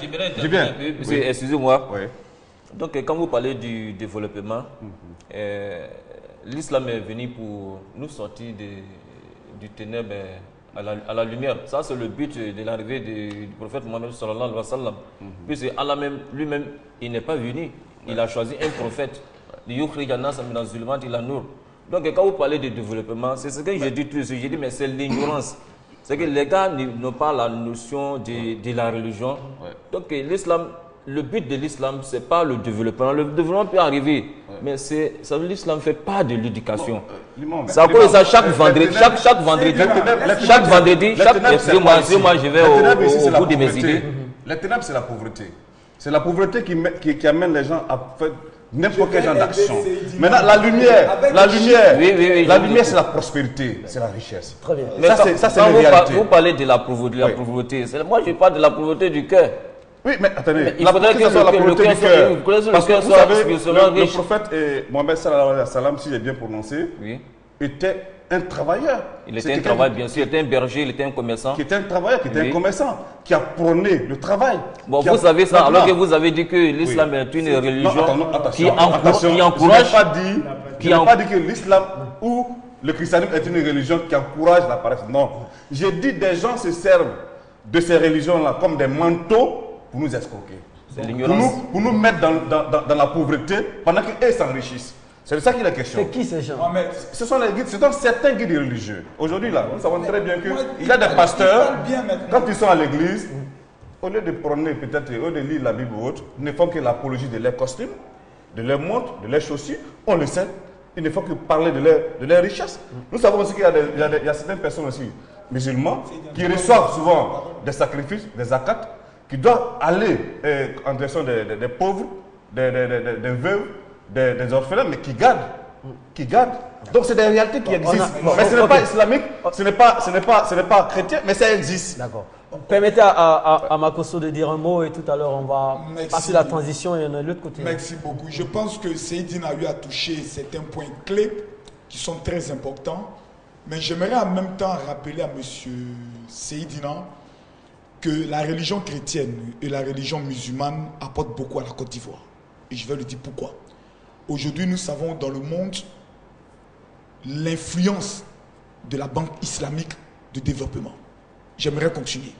J'aimerais intervenir un peu, monsieur, excusez-moi. Oui. Donc, quand vous parlez du développement, l'islam est venu pour nous sortir du ténèbre à la lumière. Ça, c'est le but de l'arrivée du prophète Mohammed sallallahu alayhi wa sallam. Puisque Allah lui-même, il n'est pas venu. Il a choisi un prophète. Donc, quand vous parlez de développement, c'est ce que j'ai dit tout de suite. J'ai dit, mais c'est l'ignorance. C'est que les gars n'ont pas la notion de la religion. Donc, l'islam, le but de l'islam, ce n'est pas le développement. Le développement peut arriver, mais l'islam ne fait pas de l'éducation. C'est à cause de ça, chaque vendredi, excusez-moi, je vais au bout de mes idées. Les ténèbres, c'est la pauvreté. C'est la pauvreté qui amène les gens à faire n'importe quel genre d'action. Maintenant, la lumière, c'est la prospérité, c'est la richesse. Très bien. Mais ça, c'est la réalité. Vous parlez de la pauvreté. Moi, je parle de la pauvreté du cœur. Oui, mais attendez, il faudrait que ce soit la pauvreté du cœur. Parce que vous savez, le prophète Mohammed sallallahu alayhi wa sallam, si j'ai bien prononcé, était un travailleur. Il était un travailleur, bien sûr. Il était un berger, il était un commerçant. Qui était un travailleur, qui était un commerçant, qui a prôné le travail. Bon, vous savez ça, alors que vous avez dit que l'islam est une religion qui encourage. Je n'ai pas dit que l'islam ou le christianisme est une religion qui encourage la paresse. Non. J'ai dit des gens se servent de ces religions-là comme des manteaux pour nous escroquer. Pour nous mettre dans la pauvreté pendant qu'eux s'enrichissent. C'est de ça qu'il est question. C'est qui ces gens? Ce sont les guides, ce sont certains guides religieux. Aujourd'hui, là, nous savons très bien qu'il y a des pasteurs, quand ils sont à l'église, au lieu de prôner peut-être, au lieu de lire la Bible ou autre, ils ne font que l'apologie de leurs costumes, de leurs montres, de leurs chaussures. On le sait, ils ne font que parler de leur richesse. Nous savons aussi qu'il y a certaines personnes aussi, musulmans, qui reçoivent souvent des sacrifices, des zakats, qui doivent aller en direction des pauvres, des veuves, des orphelins, mais qui gardent. Donc c'est des réalités qui existent. Mais ce n'est pas islamique, ce n'est pas chrétien, mais ça existe. D'accord. Permettez à Makosso de dire un mot et tout à l'heure on va passer la transition et on est de l'autre côté. Merci beaucoup. Je pense que Seydina a eu à toucher certains points clés qui sont très importants. Mais j'aimerais en même temps rappeler à M. Seydina que la religion chrétienne et la religion musulmane apportent beaucoup à la Côte d'Ivoire. Et je vais le dire pourquoi. Aujourd'hui, nous savons dans le monde l'influence de la Banque islamique de développement. J'aimerais continuer.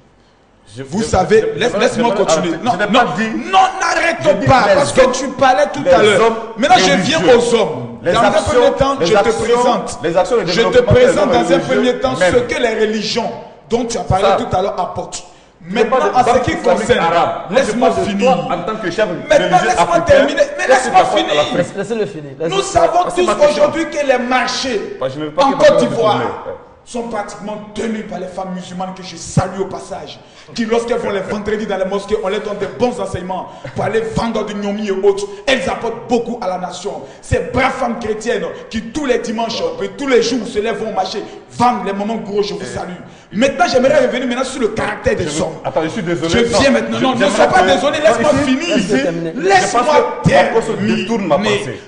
Vous savez, laisse-moi continuer. Non, n'arrête pas, parce que tu parlais tout à l'heure. Maintenant, je viens aux hommes. Dans un premier temps, je te présente dans un premier temps ce que les religions dont tu as parlé tout à l'heure apportent. Maintenant, en ce qui concerne, laisse-moi finir. En tant que chef maintenant, laisse-moi terminer. Mais laisse-moi finir. Laissez-le finir. Nous savons tous aujourd'hui que les marchés en Côte d'Ivoire sont pratiquement tenus par les femmes musulmanes que je salue au passage, qui lorsqu'elles vont les vendredis dans les mosquées, on leur donne des bons enseignements pour aller vendre du gnomi et autres. Elles apportent beaucoup à la nation. Ces braves femmes chrétiennes qui tous les dimanches et tous les jours se lèvent au marché, vendent les moments gros, je vous salue. Maintenant, j'aimerais revenir maintenant sur le caractère des hommes. Attends, je suis désolé. Je viens maintenant. Non, ne sois pas désolé, laisse-moi finir. Laisse-moi terminer.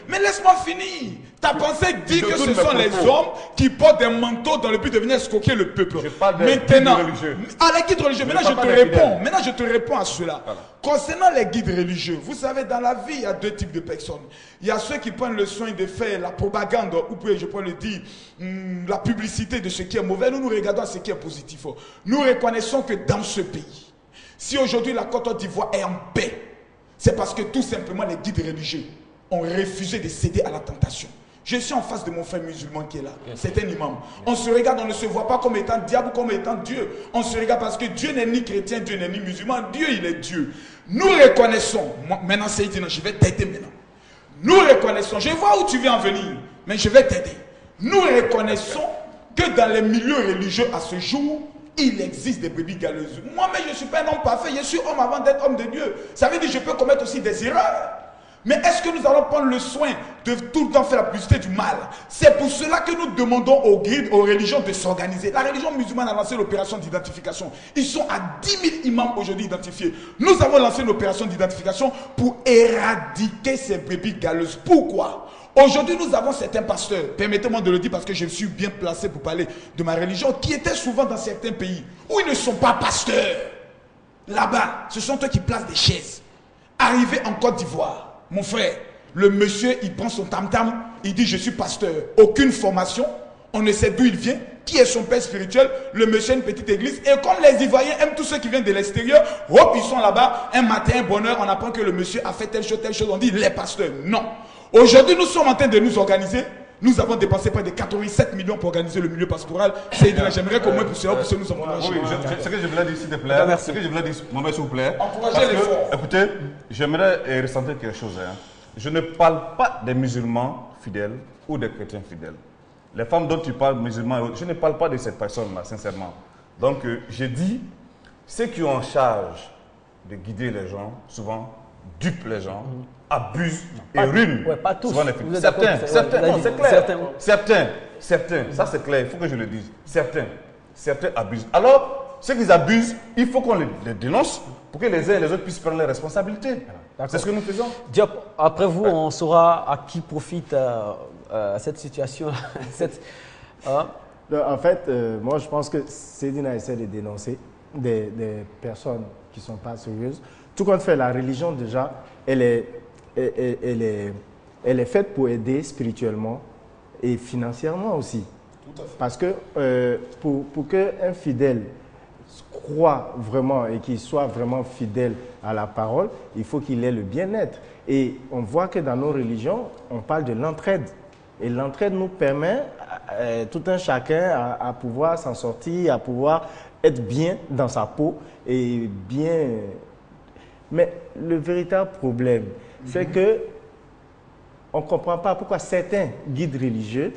Mais laisse-moi finir. Ta pensée dit que ce sont les hommes qui portent des manteaux dans le but de venir escroquer le peuple. Maintenant, les guides religieux. Maintenant, je te réponds à cela. Voilà. Concernant les guides religieux, vous savez, dans la vie, il y a deux types de personnes. Il y a ceux qui prennent le soin de faire la propagande, ou je peux le dire, la publicité de ce qui est mauvais. Nous regardons ce qui est positif. Nous reconnaissons que dans ce pays, si aujourd'hui la Côte d'Ivoire est en paix, c'est parce que tout simplement les guides religieux ont refusé de céder à la tentation. Je suis en face de mon frère musulman qui est là. C'est un imam. On se regarde, on ne se voit pas comme étant diable ou comme étant Dieu. On se regarde parce que Dieu n'est ni chrétien, Dieu n'est ni musulman. Dieu, il est Dieu. Nous reconnaissons, maintenant c'est dit, je vais t'aider maintenant. Nous reconnaissons, je vois où tu veux en venir, mais je vais t'aider. Nous reconnaissons que dans les milieux religieux à ce jour, il existe des brebis galeuses. Moi-même, je ne suis pas un homme parfait, je suis homme avant d'être homme de Dieu. Ça veut dire que je peux commettre aussi des erreurs. Mais est-ce que nous allons prendre le soin de tout le temps faire la publicité du mal? C'est pour cela que nous demandons aux guides, aux religions de s'organiser. La religion musulmane a lancé l'opération d'identification. Ils sont à 10 000 imams aujourd'hui identifiés. Nous avons lancé une opération d'identification pour éradiquer ces brebis galeuses. Pourquoi? Aujourd'hui, nous avons certains pasteurs, permettez-moi de le dire parce que je suis bien placé pour parler de ma religion, qui étaient souvent dans certains pays où ils ne sont pas pasteurs. là-bas, ce sont eux qui placent des chaises. Arrivé en Côte d'Ivoire, mon frère, le monsieur, il prend son tam-tam, il dit, je suis pasteur. Aucune formation, on ne sait d'où il vient, qui est son père spirituel. Le monsieur a une petite église. Et comme les Ivoiriens aiment tous ceux qui viennent de l'extérieur, hop, ils sont là-bas. Un matin, un bonheur, on apprend que le monsieur a fait telle chose. On dit, les pasteurs. Non. Aujourd'hui, nous sommes en train de nous organiser. Nous avons dépensé près de 87 millions pour organiser le milieu pastoral. J'aimerais qu'au moins pour cela, nous encourager. Oui, ce que je voulais dire, s'il te plaît, ce que je voulais dire, Mohamed, s'il vous plaît. Encouragez l'effort. Écoutez, j'aimerais ressentir quelque chose. Hein. Je ne parle pas des musulmans fidèles ou des chrétiens fidèles. Les femmes dont tu parles, musulmans, je ne parle pas de cette personne-là, sincèrement. Donc, j'ai dit, ceux qui ont en charge de guider les gens, souvent, dupent les gens, abusent et ruinent. Ouais, pas tous. Certains, non, c'est clair. Certains, ça c'est clair, il faut que je le dise. Certains abusent. Alors, ceux qui abusent, il faut qu'on les dénonce pour que les uns et les autres puissent prendre leurs responsabilités. C'est ce que nous faisons. Diop, après vous, on saura à qui profite cette situation. En fait, moi je pense que Seydina essaie de dénoncer des personnes qui ne sont pas sérieuses. Tout compte fait, la religion déjà, elle est faite pour aider spirituellement et financièrement aussi. Tout à fait. Parce que pour qu'un fidèle croit vraiment et qu'il soit vraiment fidèle à la parole, il faut qu'il ait le bien-être. Et on voit que dans nos religions, on parle de l'entraide. Et l'entraide nous permet, tout un chacun, à pouvoir s'en sortir, à pouvoir être bien dans sa peau et bien... Mais le véritable problème, c'est que on ne comprend pas pourquoi certains guides religieux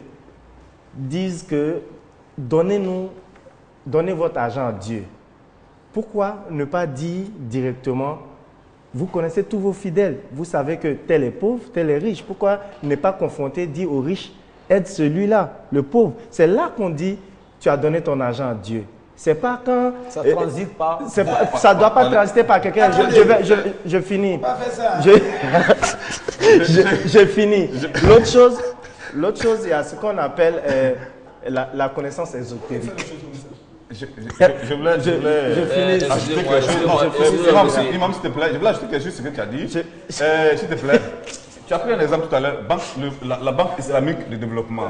disent que donnez votre argent à Dieu. Pourquoi ne pas dire directement, vous connaissez tous vos fidèles, vous savez que tel est pauvre, tel est riche. Pourquoi ne pas confronter, dire aux riches, aide celui-là, le pauvre. C'est là qu'on dit, tu as donné ton argent à Dieu. C'est pas quand... Ça ne transite pas. Ça ne doit pas transiter par quelqu'un. Je finis. Je finis. L'autre chose, il y a ce qu'on appelle la connaissance ésotérique. Je voulais ajouter quelque chose. Imam, s'il te plaît, je voulais ajouter quelque chose sur ce que tu as dit. S'il te plaît, tu as pris un exemple tout à l'heure, la Banque islamique de développement.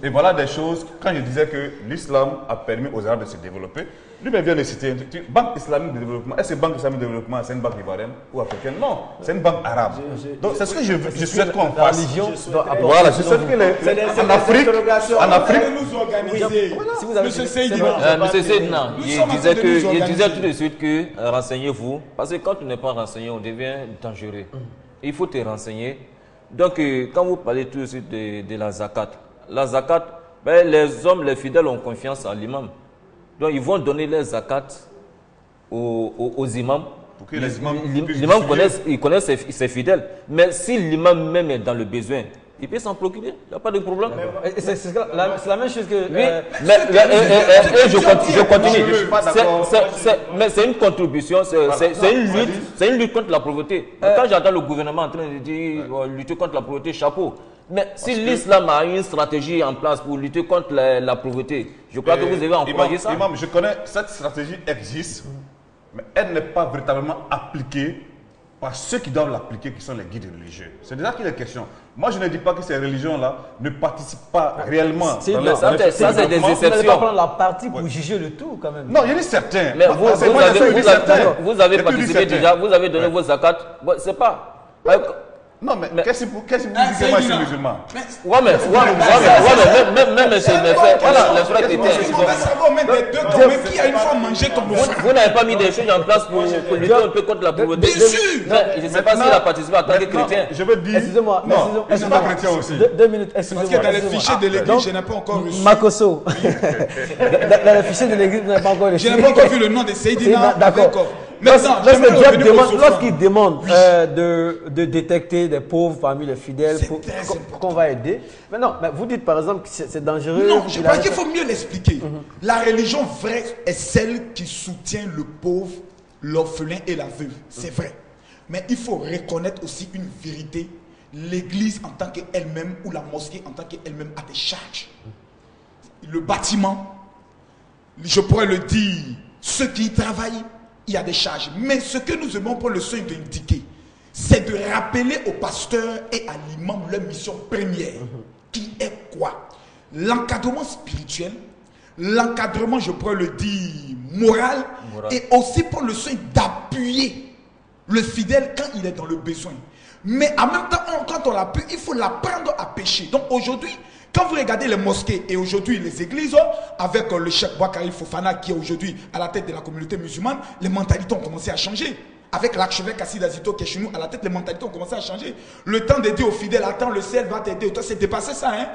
Et voilà des choses, quand je disais que l'islam a permis aux Arabes de se développer, lui-même vient de citer Banque islamique de développement. Est-ce que Banque islamique de développement, c'est une banque ivoirienne ou africaine? Non, c'est une banque arabe. Donc c'est ce que je souhaite qu'on fasse. Voilà, je souhaite que en Afrique, nous organiser. Monsieur Seydina, il disait tout de suite que renseignez-vous, parce que quand on n'est pas renseigné, on devient dangereux. Il faut te renseigner. Donc, quand vous parlez tout de suite de la zakat, ben, les hommes, les fidèles ont confiance en l'imam. Donc, ils vont donner les zakat aux imams. Pour que les imams l'imam connaît ses fidèles. Mais si l'imam même est dans le besoin, il peut s'en procurer, il n'y a pas de problème. C'est la même chose que... Oui, je continue. Mais c'est une contribution, c'est une lutte contre la pauvreté. Quand j'entends le gouvernement en train de dire lutter contre la pauvreté, chapeau. Mais si l'islam a une stratégie en place pour lutter contre la pauvreté, je crois que vous devez encourager ça. Imam, je connais, cette stratégie existe, mais elle n'est pas véritablement appliquée par ceux qui doivent l'appliquer, qui sont les guides religieux. C'est déjà qu'il est question. Moi, je ne dis pas que ces religions-là ne participent pas réellement. Ça, c'est des exceptions. Vous n'allez pas prendre la partie pour juger le tout, quand même. Non, il y a certains. Mais vous avez participé déjà, vous avez donné vos zakats. C'est pas... Non, mais qu'est-ce que vous dites que moi je suis musulman? Ouais, mais même les frères chrétiens. On va savoir même des deux camps, mais qui a une fois mangé ton frère? Vous n'avez pas mis des choses en place pour lutter un peu contre la pauvreté? Bien sûr! Je ne sais pas s'il a participé en tant que chrétien. Je veux dire. Excusez-moi. Non, je ne suis pas chrétien aussi. 2 minutes, excusez-moi. Parce que dans les fichiers de l'église, je n'ai pas encore reçu. Makosso. Dans les fichiers de l'église, vous n'avez pas encore reçu. Je n'ai pas encore vu le nom de Seydina. D'accord. Lorsqu'il demande de détecter des pauvres parmi les fidèles qu'on va aider. Mais non, mais vous dites par exemple que c'est dangereux. Non, je pense qu'il faut mieux l'expliquer. La religion vraie est celle qui soutient le pauvre, l'orphelin et la veuve. C'est vrai. Mais il faut reconnaître aussi une vérité. L'église en tant qu'elle-même ou la mosquée en tant qu'elle-même a des charges. Le bâtiment, je pourrais le dire, ceux qui y travaillent, il y a des charges. Mais ce que nous aimons pour le soin d'indiquer, c'est de rappeler aux pasteurs et à l'imam leur mission première, qui est quoi? L'encadrement spirituel, l'encadrement, je pourrais le dire, moral, et aussi pour le soin d'appuyer le fidèle quand il est dans le besoin. Mais en même temps, quand on l'appuie, il faut l'apprendre à pécher. Donc aujourd'hui, quand vous regardez les mosquées et aujourd'hui les églises, avec le Cheikh Boakari Fofana qui est aujourd'hui à la tête de la communauté musulmane, les mentalités ont commencé à changer. Avec l'archevêque Assis Azito qui est chez nous à la tête, les mentalités ont commencé à changer. Le temps de dire aux fidèles, attends, le ciel va t'aider. Toi, c'est dépassé ça, hein?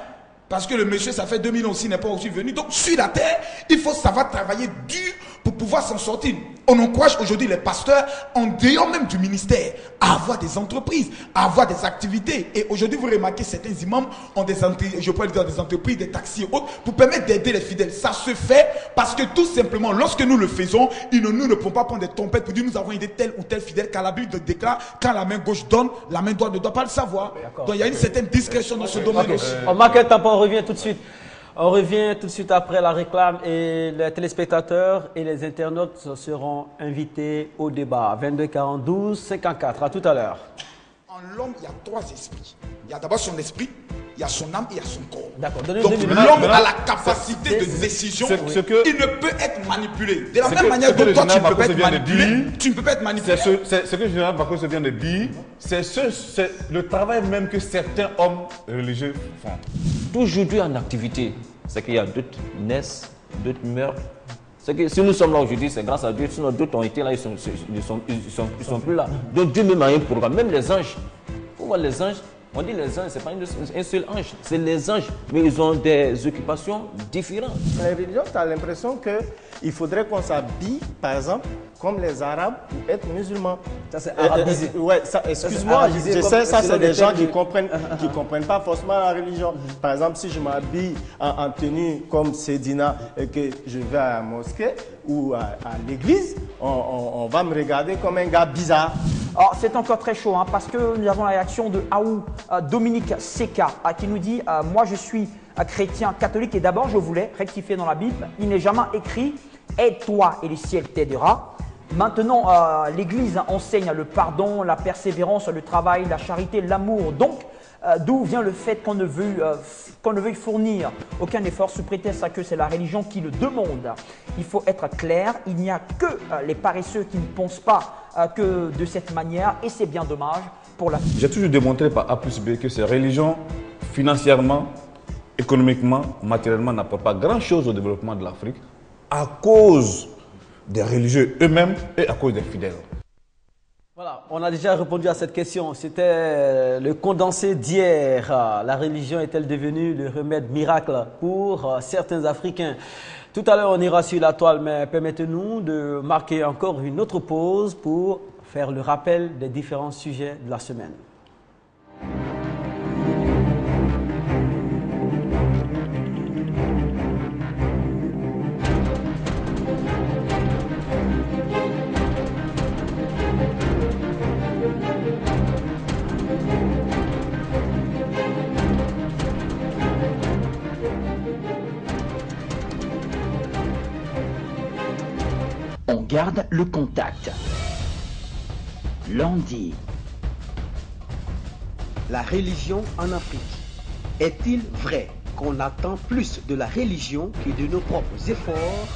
Parce que le monsieur, ça fait 2000 ans aussi, n'est pas aussi venu. Donc, sur la terre, il faut savoir travailler dur pour pouvoir s'en sortir. On encourage aujourd'hui les pasteurs, en dehors même du ministère, à avoir des entreprises, à avoir des activités. Et aujourd'hui, vous remarquez, certains imams ont des entreprises, des taxis et autres, pour permettre d'aider les fidèles. Ça se fait parce que tout simplement, lorsque nous le faisons, nous ne pouvons pas prendre des trompettes pour dire nous avons aidé tel ou tel fidèle, car la Bible déclare, quand la main gauche donne, la main droite ne doit pas le savoir. Donc il y a une certaine discrétion dans ce domaine aussi. On marque un tampon, on revient tout de suite. On revient tout de suite après la réclame et les téléspectateurs et les internautes seront invités au débat. 22 42 54. À tout à l'heure. En l'homme, il y a trois esprits. Il y a d'abord son esprit, il y a son âme et il y a son corps. D'accord. Donc l'homme a la capacité de décision. Il ne peut être manipulé. De la même manière que toi, tu ne peux pas être manipulé. Tu ne peux pas être manipulé. Ce que le général Bako vient de dire, c'est le travail même que certains hommes religieux font. Aujourd'hui en activité, c'est qu'il y a d'autres naissent, d'autres meurent. C'est que si nous sommes là aujourd'hui, c'est grâce à Dieu. Sinon, d'autres ont été là, ils sont plus là. Donc Dieu même a un programme. Même les anges. Il faut voir les anges. On dit les anges, ce n'est pas un seul ange. C'est les anges. Mais ils ont des occupations différentes. La religion, tu as l'impression qu'il faudrait qu'on s'habille, par exemple, comme les Arabes pour être musulmans. Ça, c'est arabisé. Ouais, excuse-moi, je sais, ça, c'est des gens qui ne comprennent pas forcément la religion. Par exemple, si je m'habille en tenue comme Sedina et que je vais à la mosquée ou à l'église, on va me regarder comme un gars bizarre. C'est encore très chaud parce que nous avons la réaction de Aou Dominique Seka qui nous dit moi je suis chrétien catholique et d'abord je voulais rectifier dans la Bible, il n'est jamais écrit aide-toi et le ciel t'aidera. Maintenant l'église enseigne le pardon, la persévérance, le travail, la charité, l'amour. Donc d'où vient le fait qu'on ne veuille fournir aucun effort sous prétexte que c'est la religion qui le demande. Il faut être clair, il n'y a que les paresseux qui ne pensent pas que de cette manière et c'est bien dommage pour la... J'ai toujours démontré par A plus B que ces religions, financièrement, économiquement, matériellement, n'apportent pas grand-chose au développement de l'Afrique à cause des religieux eux-mêmes et à cause des fidèles. Voilà, on a déjà répondu à cette question. C'était le condensé d'hier. La religion est-elle devenue le remède miracle pour certains Africains? Tout à l'heure, on ira sur la toile, mais permettez-nous de marquer encore une autre pause pour faire le rappel des différents sujets de la semaine. On garde le contact. Lundi. La religion en Afrique. Est-il vrai qu'on attend plus de la religion que de nos propres efforts?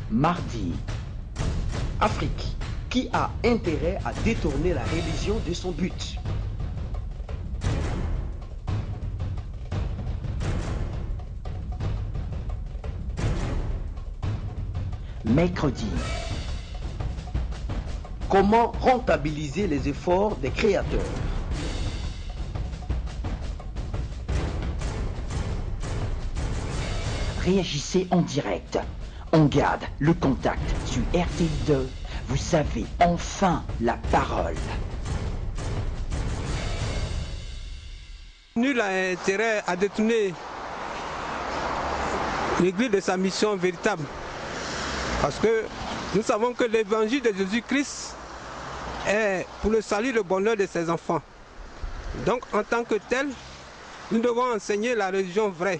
Mardi. Afrique. Qui a intérêt à détourner la religion de son but? Mercredi. Comment rentabiliser les efforts des créateurs? Réagissez en direct. On garde le contact sur RTI2. Vous avez enfin la parole. Nul n'a intérêt à détourner l'Église de sa mission véritable. Parce que nous savons que l'évangile de Jésus-Christ est pour le salut et le bonheur de ses enfants. Donc en tant que tel, nous devons enseigner la religion vraie.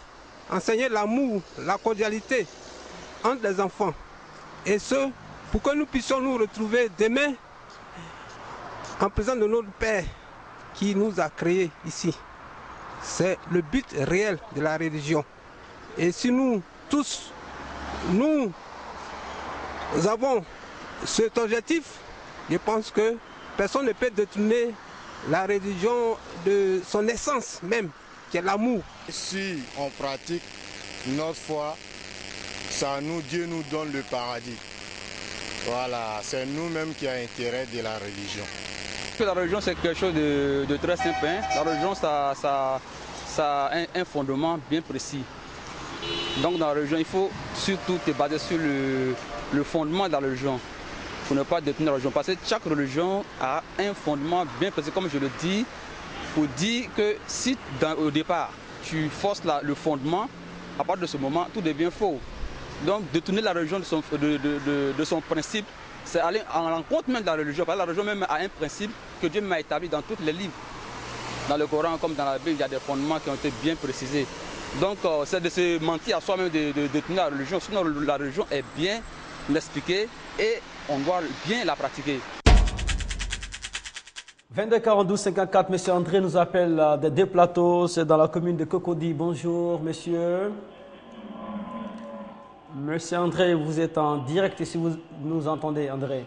enseigner l'amour, la cordialité entre les enfants. Et ce, pour que nous puissions nous retrouver demain en présence de notre Père qui nous a créés ici. C'est le but réel de la religion. Et si nous tous, nous avons cet objectif, je pense que personne ne peut détourner la religion de son essence même, qui est l'amour. Si on pratique notre foi, Dieu nous donne le paradis. Voilà, c'est nous-mêmes qui avons intérêt de la religion. La religion, c'est quelque chose de très simple. Hein. La religion, ça a un fondement bien précis. Donc dans la religion, il faut surtout te baser sur le fondement de la religion. Il ne faut pas détenir la religion. Parce que chaque religion a un fondement bien précis, comme je le dis, pour dire que si au départ, tu forces le fondement, à partir de ce moment, tout devient faux. Donc détourner la religion de son principe, c'est aller en rencontre même de la religion. Parce que la religion même a un principe que Dieu m'a établi dans tous les livres. Dans le Coran comme dans la Bible, il y a des fondements qui ont été bien précisés. Donc c'est de se mentir à soi-même de détenir la religion. Sinon la religion est bien expliquée et on doit bien la pratiquer. 22 42 54, monsieur André nous appelle des deux plateaux, c'est dans la commune de Cocody. Bonjour monsieur. Monsieur André, vous êtes en direct et si vous nous entendez, André.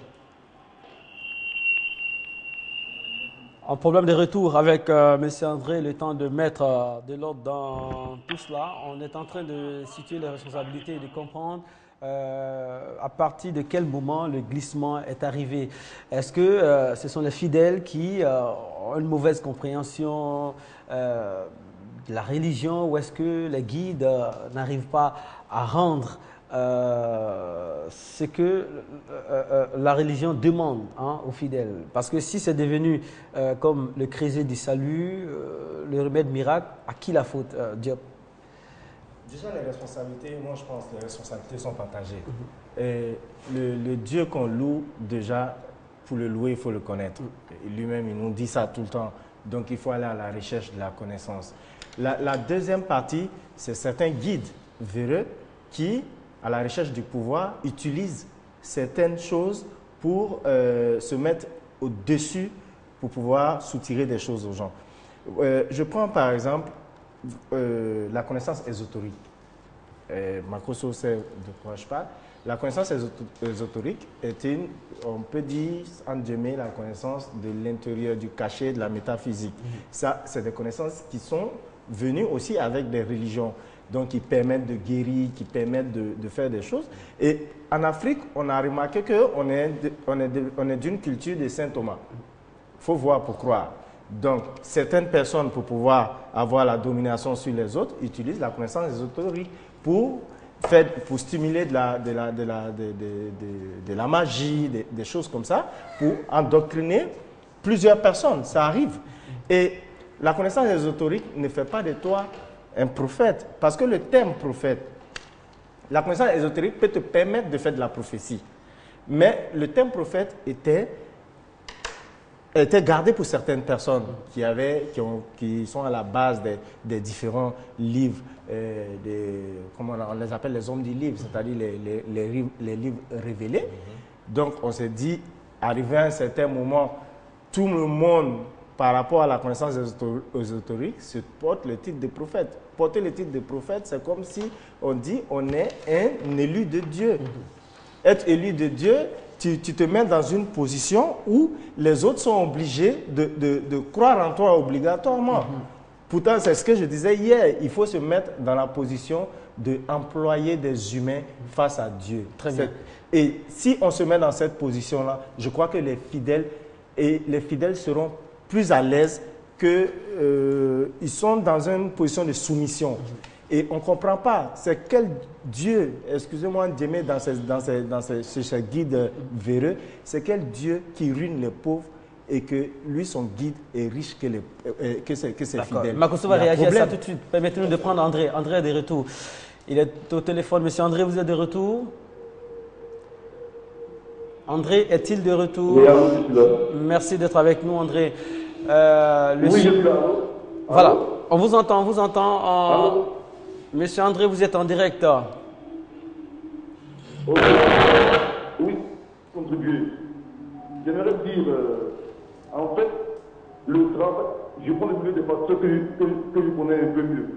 Un problème de retour avec monsieur André, le temps de mettre de l'ordre dans tout cela. On est en train de situer les responsabilités et de comprendre à partir de quel moment le glissement est arrivé. Est-ce que ce sont les fidèles qui ont une mauvaise compréhension de la religion ou est-ce que les guides n'arrivent pas à rendre ce que la religion demande aux fidèles? Parce que si c'est devenu comme le creuset du salut, le remède miracle, à qui la faute, Diop? Déjà, les responsabilités, moi je pense que les responsabilités sont partagées. Et le Dieu qu'on loue, déjà, pour le louer, il faut le connaître. Lui-même, il nous dit ça tout le temps. Donc, il faut aller à la recherche de la connaissance. La deuxième partie, c'est certains guides véreux qui, à la recherche du pouvoir, utilisent certaines choses pour se mettre au-dessus, pour pouvoir soutirer des choses aux gens. Je prends par exemple la connaissance ésotérique. Makoso sait de quoi je parle. La connaissance ésotérique est on peut dire, entre guillemets, la connaissance de l'intérieur, du cachet, de la métaphysique. Ça, c'est des connaissances qui sont venues aussi avec des religions, donc qui permettent de guérir, qui permettent de faire des choses. Et en Afrique, on a remarqué qu'on est d'une culture de Saint Thomas. Il faut voir pour croire. Donc, certaines personnes, pour pouvoir avoir la domination sur les autres, utilisent la connaissance ésotérique pour stimuler de la magie, des choses comme ça, pour endoctriner plusieurs personnes. Ça arrive. Et la connaissance ésotérique ne fait pas de toi un prophète. Parce que le terme prophète, la connaissance ésotérique peut te permettre de faire de la prophétie. Mais le terme prophète était gardé pour certaines personnes qui sont à la base des différents livres, comment on les appelle, les hommes du livre, c'est-à-dire les livres révélés. Donc on s'est dit, arrivé à un certain moment, tout le monde, par rapport à la connaissance ésotérique, se porte le titre de prophète. Porter le titre de prophète, c'est comme si on dit on est un élu de Dieu. Être élu de Dieu, tu te mets dans une position où les autres sont obligés de croire en toi obligatoirement. Pourtant, c'est ce que je disais hier, il faut se mettre dans la position d'employer des humains face à Dieu. Très bien. Et si on se met dans cette position-là, je crois que les fidèles seront plus à l'aise qu'ils sont dans une position de soumission. Et on ne comprend pas, c'est quel Dieu, excusez-moi d'aimer dans ce guide véreux, c'est quel Dieu qui ruine les pauvres et que lui, son guide, est riche que ses fidèles. Makoso va réagir à ça tout de suite. Permettez-nous de prendre André. André est de retour. Il est au téléphone. Monsieur André, vous êtes de retour? André, est-il de retour? Oui, merci d'être avec nous, André. Oui, je suis là. Voilà, on vous entend, Monsieur André, vous êtes en direct. Oui, contribuer. J'aimerais dire, en fait, le travail, je prends le milieu des pasteurs que je connais un peu mieux.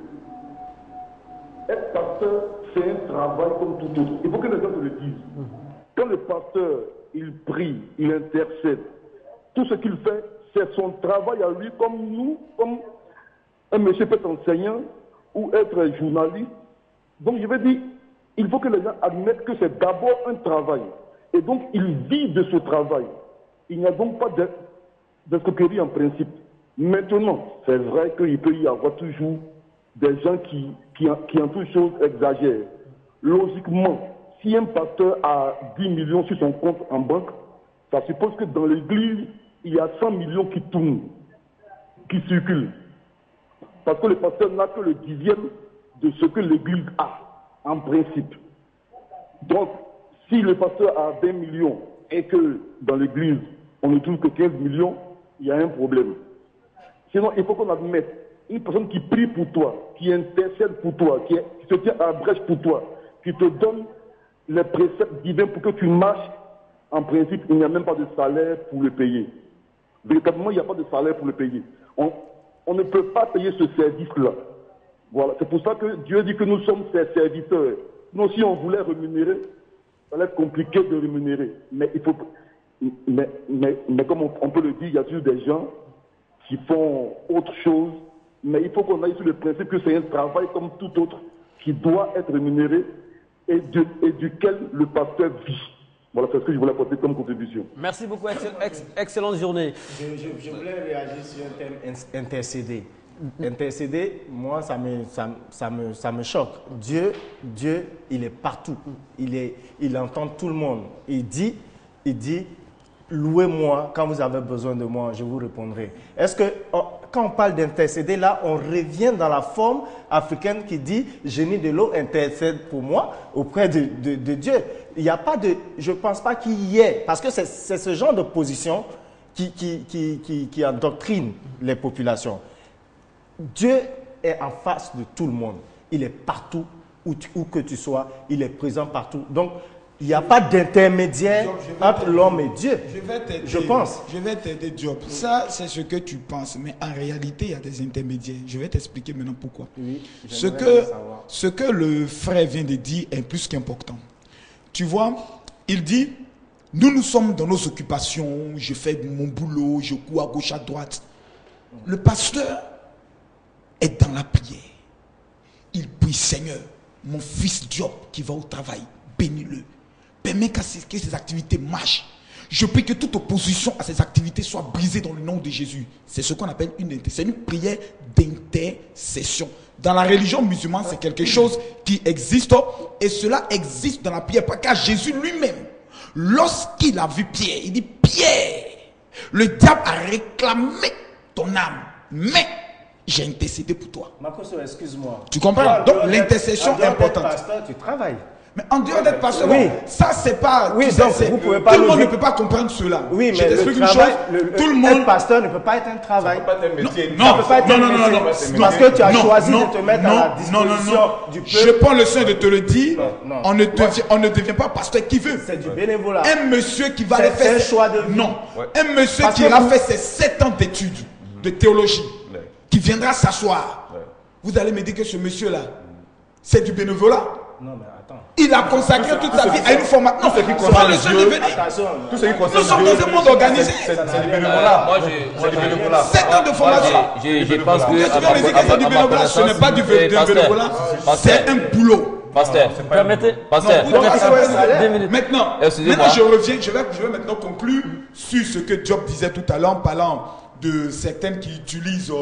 Être pasteur, c'est un travail comme tout autre. Il faut que les gens se le disent. Quand le pasteur, il prie, il intercède, tout ce qu'il fait, c'est son travail à lui, comme nous, comme un monsieur peut être enseignant ou être journaliste. Donc je veux dire, il faut que les gens admettent que c'est d'abord un travail. Et donc ils vivent de ce travail. Il n'y a donc pas d'escroquerie en principe. Maintenant, c'est vrai qu'il peut y avoir toujours des gens qui en toute chose exagèrent. Logiquement, si un pasteur a 10 millions sur son compte en banque, ça suppose que dans l'église, il y a 100 millions qui tournent, qui circulent. Parce que le pasteur n'a que le 10e de ce que l'église a, en principe. Donc, si le pasteur a 20 millions et que dans l'église, on ne trouve que 15 millions, il y a un problème. Sinon, il faut qu'on admette, une personne qui prie pour toi, qui intercède pour toi, qui se tient à la brèche pour toi, qui te donne les préceptes divins pour que tu marches, en principe, il n'y a même pas de salaire pour le payer. Véritablement, il n'y a pas de salaire pour le payer. On ne peut pas payer ce service-là. Voilà. C'est pour ça que Dieu dit que nous sommes ses serviteurs. Nous, si on voulait rémunérer, ça allait être compliqué de rémunérer. Mais il faut, mais comme on peut le dire, il y a toujours des gens qui font autre chose. Mais il faut qu'on aille sur le principe que c'est un travail comme tout autre qui doit être rémunéré et duquel le pasteur vit. Voilà, c'est ce que je voulais apporter comme contribution. Merci beaucoup, excellente journée. Je voulais réagir sur un thème intercéder. Intercéder, moi, ça me choque. Dieu, il est partout. Il entend tout le monde. Il dit, louez-moi quand vous avez besoin de moi, je vous répondrai. Est-ce que, quand on parle d'intercéder, là, on revient dans la forme africaine qui dit, génie de l'eau, intercède pour moi auprès de Dieu. Il n'y a pas de, je ne pense pas qu'il y ait, parce que c'est ce genre de position qui endoctrine les populations. Dieu est en face de tout le monde. Il est partout, où que tu sois, il est présent partout. Donc, il n'y a pas d'intermédiaire entre l'homme et Dieu. Je pense. Je vais t'aider, Diop. Ça, c'est ce que tu penses. Mais en réalité, il y a des intermédiaires. Je vais t'expliquer maintenant pourquoi. Oui, ce que le frère vient de dire est plus qu'important. Tu vois, il dit, nous sommes dans nos occupations, je fais mon boulot, je cours à gauche, à droite. Le pasteur est dans la prière. Il prie, Seigneur, mon fils Diop qui va au travail, bénis-le. Permets que ses activités marchent. Je prie que toute opposition à ses activités soit brisée dans le nom de Jésus. C'est ce qu'on appelle une prière d'intercession. Dans la religion musulmane, c'est quelque chose qui existe et cela existe dans la prière. Car Jésus lui-même, lorsqu'il a vu Pierre, il dit, Pierre, le diable a réclamé ton âme, mais j'ai intercédé pour toi. Marcos, excuse-moi. Tu comprends? Donc l'intercession est importante. Pasteur, tu travailles. Mais en dehors d'être pasteur, oui. Ça c'est pas. Oui, donc vous pouvez pas. Tout le monde ne peut pas comprendre cela. Oui, mais le travail, tout le monde. Être pasteur ne peut pas être un travail. Ça peut pas être un métier. Non, ça peut pas être un métier. Parce que tu as choisi de te mettre à la disposition du peuple. Je prends le soin de te le dire. On ne devient pas pasteur qui veut. C'est du bénévolat. Un monsieur qui va aller faire. C'est un choix de vie. Non. Un monsieur qui a fait ses 7 ans d'études de théologie, qui viendra s'asseoir. Vous allez me dire que ce monsieur-là, c'est du bénévolat. Non, mais attends. Il a consacré toute sa vie à une formation. Non, c'est pas le seul de venir. Tout ce qui concerne Nous sommes dans un monde organisé. C'est du bénévolat. Moi, c'est du bénévolat. 7 ans de formation. Je pense que. Tu vas me dire que c'est du bénévolat. Ce n'est pas du bénévolat. C'est un boulot. Pasteur, permettez. Pasteur. Maintenant, je vais maintenant conclure sur ce que Job disait tout à l'heure en parlant de certaines qui utilisent,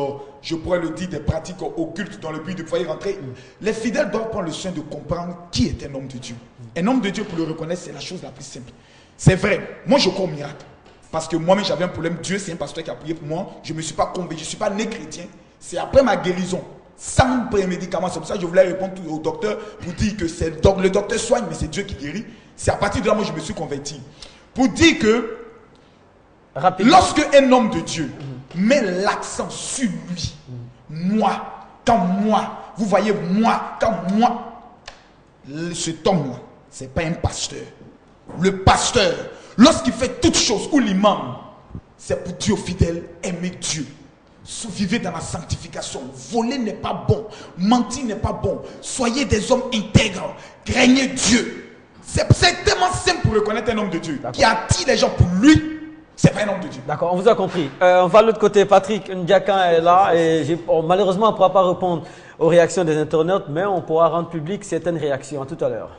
je pourrais le dire, des pratiques occultes dans le but de pouvoir y rentrer. Les fidèles doivent prendre le soin de comprendre qui est un homme de Dieu. Un homme de Dieu, pour le reconnaître, c'est la chose la plus simple. C'est vrai, moi je crois au miracle. Parce que moi-même j'avais un problème. Dieu, c'est un pasteur qui a prié pour moi. Je ne me suis pas convaincu, je ne suis pas né chrétien. C'est après ma guérison, sans prémédicament. C'est pour ça que je voulais répondre au docteur pour dire que le docteur soigne, mais c'est Dieu qui guérit. C'est à partir de là, moi je me suis converti. Pour dire que lorsque un homme de Dieu met l'accent sur lui, moi, quand moi, Vous voyez, moi, cet homme-là, ce n'est pas un pasteur. Le pasteur, lorsqu'il fait toute chose, ou l'imam, c'est pour Dieu fidèle, aimer Dieu. Vivez dans la sanctification. Voler n'est pas bon. Mentir n'est pas bon. Soyez des hommes intègres. Craignez Dieu. C'est tellement simple pour reconnaître un homme de Dieu qui attire les gens pour lui. C'est pas un homme de Dieu. D'accord, on vous a compris. On va de l'autre côté. Patrick Ndiakan est là et malheureusement on ne pourra pas répondre aux réactions des internautes, mais on pourra rendre public certaines réactions. À tout à l'heure.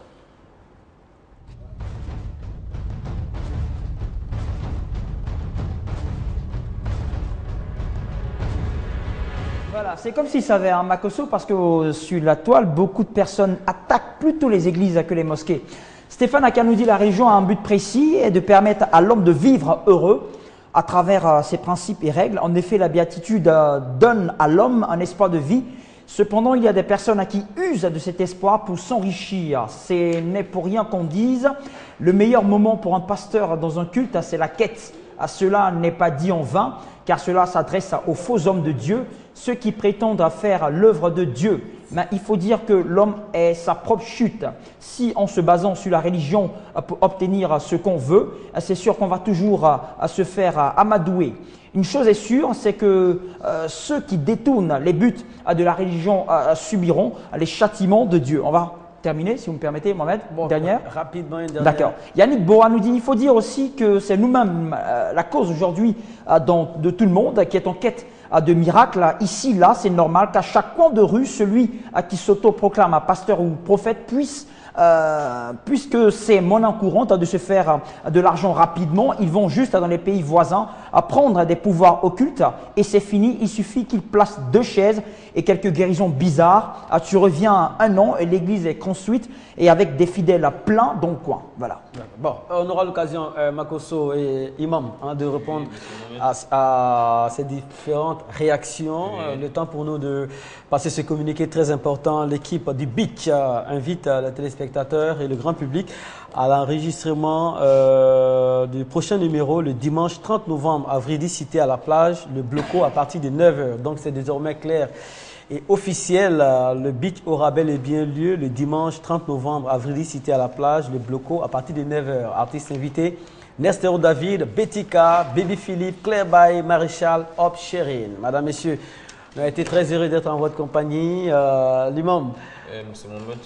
Voilà, c'est comme si ça avait un Makosso parce que sur la toile, beaucoup de personnes attaquent plutôt les églises que les mosquées. Stéphane Aka nous dit la religion a un but précis et de permettre à l'homme de vivre heureux à travers ses principes et règles. En effet, la béatitude donne à l'homme un espoir de vie. Cependant, il y a des personnes qui usent de cet espoir pour s'enrichir. Ce n'est pour rien qu'on dise le meilleur moment pour un pasteur dans un culte, c'est la quête. Cela n'est pas dit en vain, car cela s'adresse aux faux hommes de Dieu, ceux qui prétendent faire l'œuvre de Dieu. Mais il faut dire que l'homme est sa propre chute. Si en se basant sur la religion pour obtenir ce qu'on veut, c'est sûr qu'on va toujours se faire amadouer. Une chose est sûre, c'est que ceux qui détournent les buts de la religion subiront les châtiments de Dieu. On va terminer, si vous me permettez, Mohamed. Bon, dernière. Rapidement, une dernière. D'accord. Yannick Boa nous dit, il faut dire aussi que c'est nous-mêmes la cause aujourd'hui de tout le monde qui est en quête de miracles. Ici, là, c'est normal qu'à chaque coin de rue, celui qui s'auto-proclame pasteur ou prophète puisse, puisque c'est monnaie courante de se faire de l'argent rapidement, ils vont juste dans les pays voisins prendre des pouvoirs occultes et c'est fini. Il suffit qu'ils placent 2 chaises et quelques guérisons bizarres. Tu reviens 1 an et l'église est construite et avec des fidèles pleins dans le coin. Voilà. Bon, on aura l'occasion, Makosso et Imam, de répondre à ces différentes réactions. Le temps pour nous de passer ce communiqué très important. L'équipe du BIC invite les téléspectateurs et le grand public à l'enregistrement du prochain numéro le dimanche 30 novembre à Vridi, cité à la plage, le Bloco à partir de 9h. Donc c'est désormais clair et officiel. Le BIC aura bel et bien lieu le dimanche 30 novembre à Vridi, cité à la plage, le Bloco à partir de 9h. Artistes invités, Nestor David, Betika, Baby Philippe, Claire Baye, Maréchal, Hop, Chérine. Madame, Messieurs, on a été très heureux d'être en votre compagnie. L'imam. Monsieur Mohamed.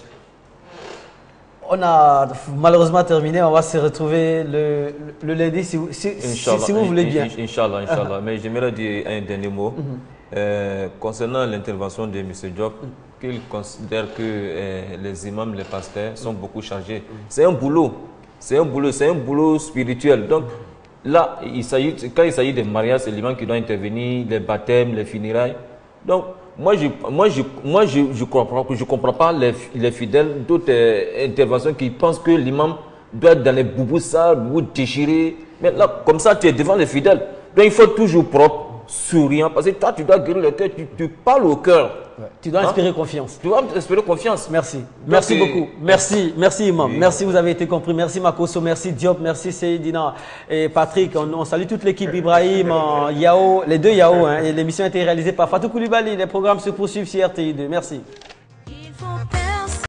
On a malheureusement terminé. On va se retrouver le lundi si vous voulez bien. Inch'Allah, Inch'Allah. Mais j'aimerais dire un dernier mot. Concernant l'intervention de M. Diop, qu'il considère que les imams, les pasteurs sont beaucoup chargés. C'est un boulot. C'est un boulot spirituel. Donc là, quand il s'agit des mariages, c'est l'imam qui doit intervenir, les baptêmes, les funérailles. Donc, moi, je comprends pas les fidèles d'autres interventions qui pensent que l'imam doit être dans les boubous sales, boubous déchirés. Mais là, comme ça, tu es devant les fidèles. Donc, il faut toujours propre, souriant, parce que toi, tu dois guérir le cœur, tu parles au cœur. Ouais. Tu dois inspirer confiance. Tu dois inspirer confiance. Merci. Merci beaucoup. Merci Imam. Oui. Merci, vous avez été compris. Merci Makosso, merci Diop, merci Seydina et Patrick. On salue toute l'équipe, Ibrahim, Yao, les 2 Yao. Et l'émission a été réalisée par Fatou Koulibaly. Les programmes se poursuivent sur RTI2. Merci.